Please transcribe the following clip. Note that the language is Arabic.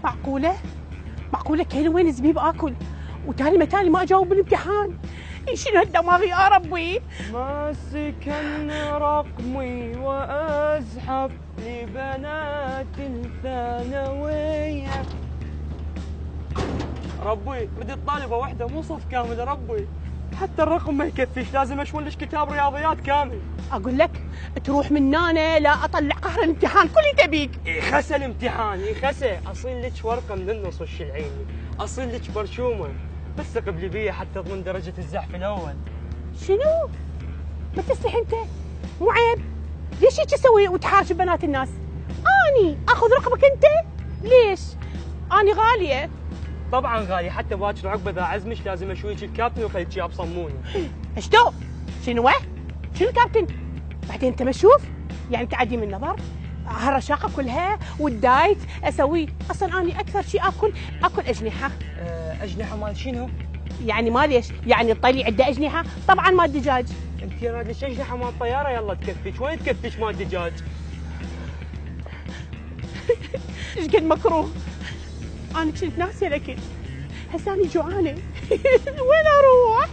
معقولة؟ معقولة كيلو وين زبيب آكل وتالي متالي ما أجاوب بالامتحان؟ شنو هالدماغ يا ربي؟ ماسكن رقمي وأزحف لبنات الثانوية. ربي بدي طالبة واحدة مو صف كامل ربي، حتى الرقم ما يكفيش، لازم اشون لك كتاب رياضيات كامل. أقول لك تروح من هنا لا أطلع قهر الامتحان كل تبيك. يخسى الامتحان يخسى، أصيل لك ورقة من النص وش العيني، أصيل لك برشومة بس قبلي بيها حتى أضمن درجة الزحف الأول. شنو؟ ما تستحي أنت؟ مو عيب؟ ليش هيك تسوي وتحاشي بنات الناس؟ أني آخذ رقمك أنت؟ ليش؟ أني غالية. طبعا غالي، حتى باكر عقبه اذا عزمش لازم اشويك الكابتن واخليك اياه بصمونه. اشتو؟ شنو؟ شنو الكابتن؟ بعدين انت مشوف؟ يعني تعدي من النظر؟ هالرشاقه كلها والدايت اسويه، اصلا اني اكثر شيء اكل اجنحه. اجنحه مال شنو؟ يعني ما ليش؟ يعني الطلي عنده اجنحه؟ طبعا مال دجاج. انت راد لك اجنحه مال طياره يلا تكفيك، وين تكفيك مال دجاج؟ ايش قد مكروه. انا كنت ناسيه الاكل، هسه اني جوعانه. وين اروح؟